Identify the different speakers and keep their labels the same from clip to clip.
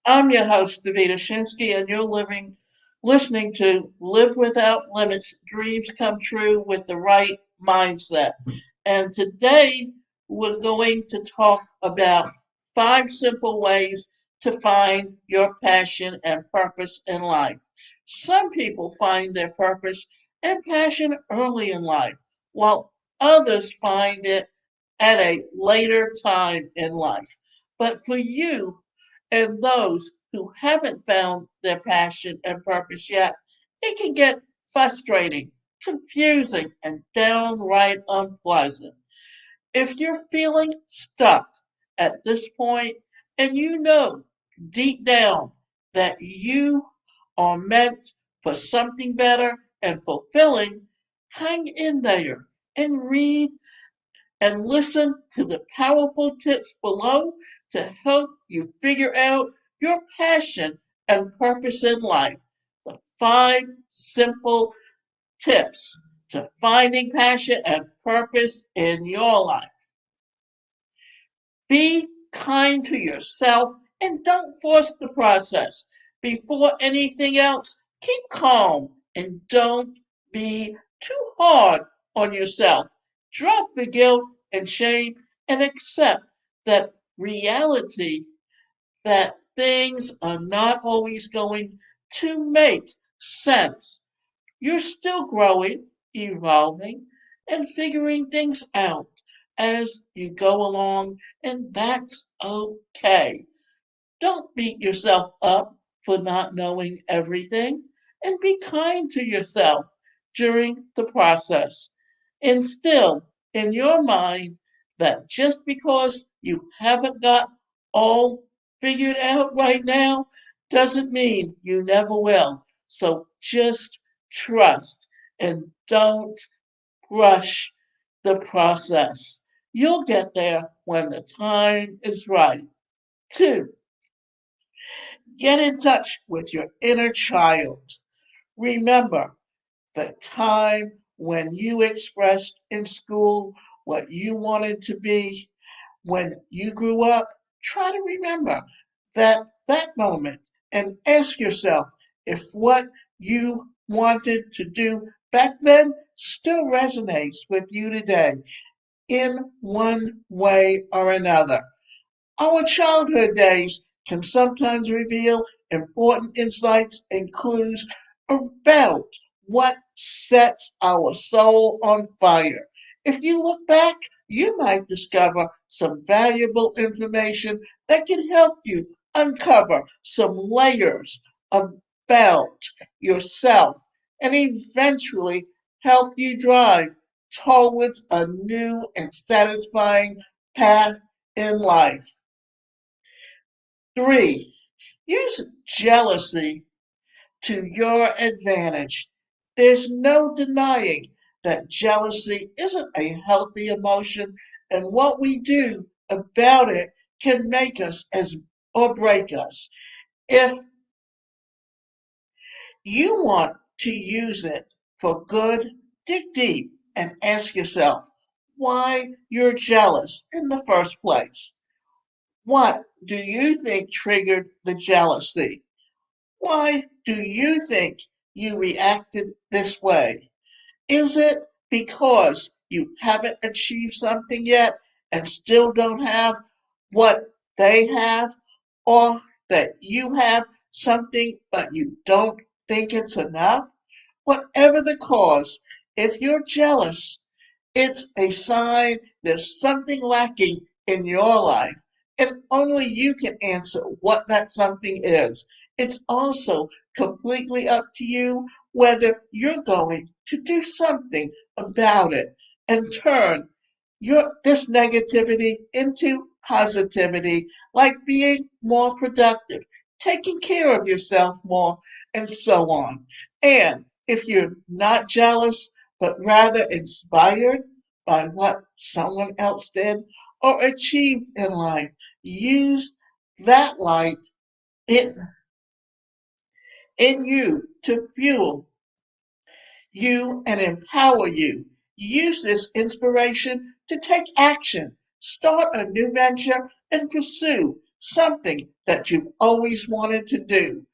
Speaker 1: I'm your host, Davita Shinsky, and listening to Live Without Limits Dreams Come True with the Right Mindset. And today we're going to talk about 5 simple ways to find your passion and purpose in life. Some people find their purpose and passion early in life, while others find it at a later time in life. But for you, and those who haven't found their passion and purpose yet, it can get frustrating, confusing, and downright unpleasant. If you're feeling stuck at this point and you know deep down that you are meant for something better and fulfilling, hang in there and read and listen to the powerful tips below to help you figure out your passion and purpose in life. The 5 simple tips to finding passion and purpose in your life. Be kind to yourself and don't force the process. Before anything else, keep calm and don't be too hard on yourself. Drop the guilt and shame and accept that reality that things are not always going to make sense. You're still growing, evolving, and figuring things out as you go along, and that's okay. Don't beat yourself up for not knowing everything, and be kind to yourself during the process. Instill in your mind that just because you haven't got all figured out right now doesn't mean you never will. So just trust and don't rush the process. You'll get there when the time is right. 2, get in touch with your inner child. Remember the time when you expressed in school what you wanted to be when you grew up. Try to remember that moment and ask yourself if what you wanted to do back then still resonates with you today in one way or another. Our childhood days can sometimes reveal important insights and clues about what sets our soul on fire. If you look back, you might discover some valuable information that can help you uncover some layers about yourself and eventually help you drive towards a new and satisfying path in life. 3, use jealousy to your advantage. There's no denying that jealousy isn't a healthy emotion, and what we do about it can make us as or break us. If you want to use it for good, dig deep and ask yourself why you're jealous in the first place. What do you think triggered the jealousy? Why do you think you reacted this way? Is it because you haven't achieved something yet and still don't have what they have? Or that you have something but you don't think it's enough? Whatever the cause, if you're jealous, it's a sign there's something lacking in your life, and only you can answer what that something is. It's also completely up to you whether you're going to do something about it and turn this negativity into positivity, like being more productive, taking care of yourself more, and so on. And if you're not jealous, but rather inspired by what someone else did or achieved in life, use that light in, in you to fuel you and empower you. Use this inspiration to take action, start a new venture, and pursue something that you've always wanted to do.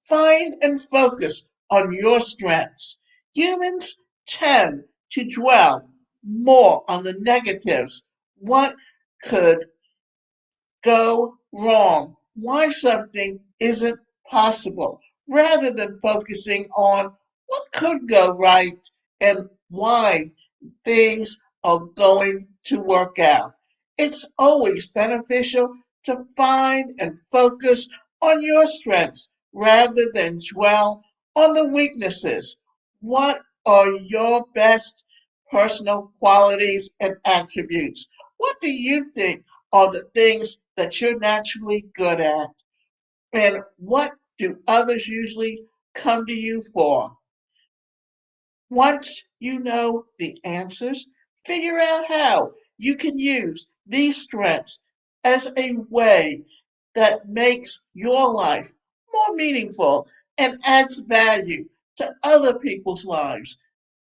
Speaker 1: Find and focus on your strengths. Humans tend to dwell more on the negatives. What could go wrong? Why something isn't possible? Rather than focusing on what could go right and why things are going to work out. It's always beneficial to find and focus on your strengths rather than dwell on the weaknesses. What are your best personal qualities and attributes? What do you think are the things that you're naturally good at? And what do others usually come to you for? Once you know the answers, figure out how you can use these strengths as a way that makes your life more meaningful and adds value to other people's lives.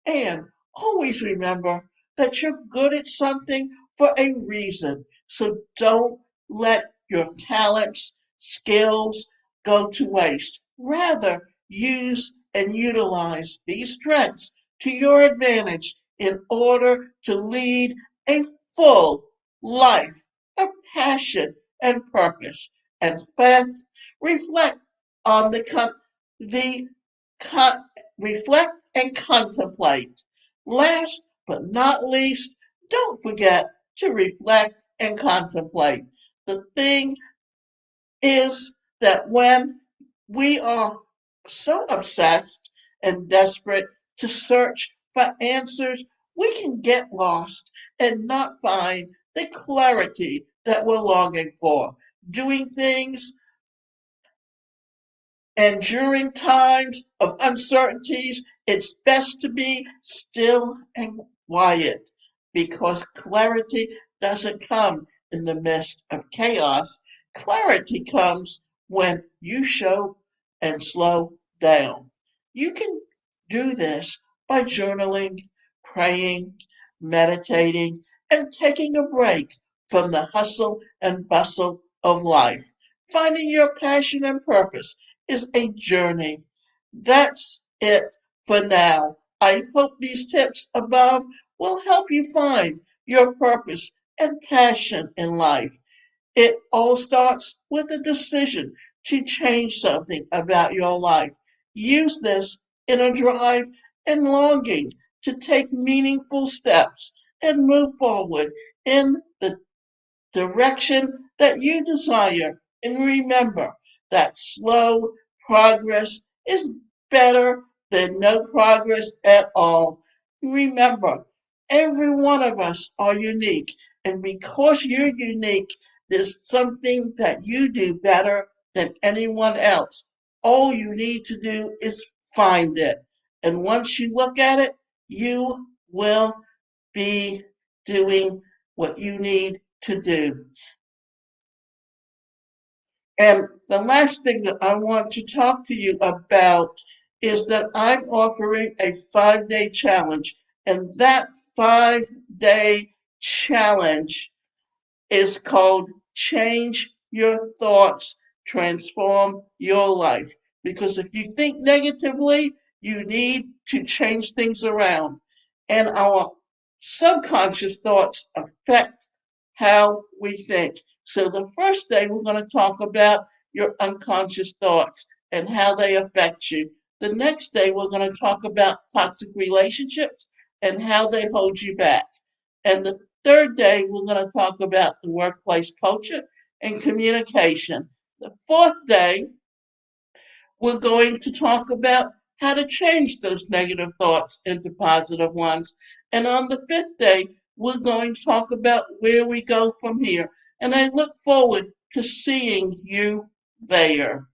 Speaker 1: And always remember that you're good at something for a reason. So don't let your talents, skills go to waste. Rather, use and utilize these strengths to your advantage in order to lead a full life of passion and purpose. And fifth, reflect on the reflect and contemplate. Last but not least, don't forget to reflect and contemplate. The thing is that when we are so obsessed and desperate to search for answers, we can get lost and not find the clarity that we're longing for. Doing things and during times of uncertainties, it's best to be still and quiet because clarity doesn't come in the midst of chaos. Clarity comes when you show and slow down. You can do this by journaling, praying, meditating, and taking a break from the hustle and bustle of life. Finding your passion and purpose is a journey. That's it for now. I hope these tips above will help you find your purpose and passion in life. It all starts with a decision to change something about your life. Use this inner drive and longing to take meaningful steps and move forward in the direction that you desire. And remember that slow progress is better than no progress at all. Remember, every one of us are unique. And because you're unique, there's something that you do better than anyone else. All you need to do is find it. And once you look at it, you will be doing what you need to do. And the last thing that I want to talk to you about is that I'm offering a 5 day challenge. And that 5 day challenge is called Change Your Thoughts, Transform Your Life. Because if you think negatively, you need to change things around. And our subconscious thoughts affect how we think. So the first day, we're going to talk about your unconscious thoughts and how they affect you. The next day, we're going to talk about toxic relationships and how they hold you back. And the third day, we're going to talk about the workplace culture and communication. The fourth day, we're going to talk about how to change those negative thoughts into positive ones. And on the fifth day, we're going to talk about where we go from here. And I look forward to seeing you there.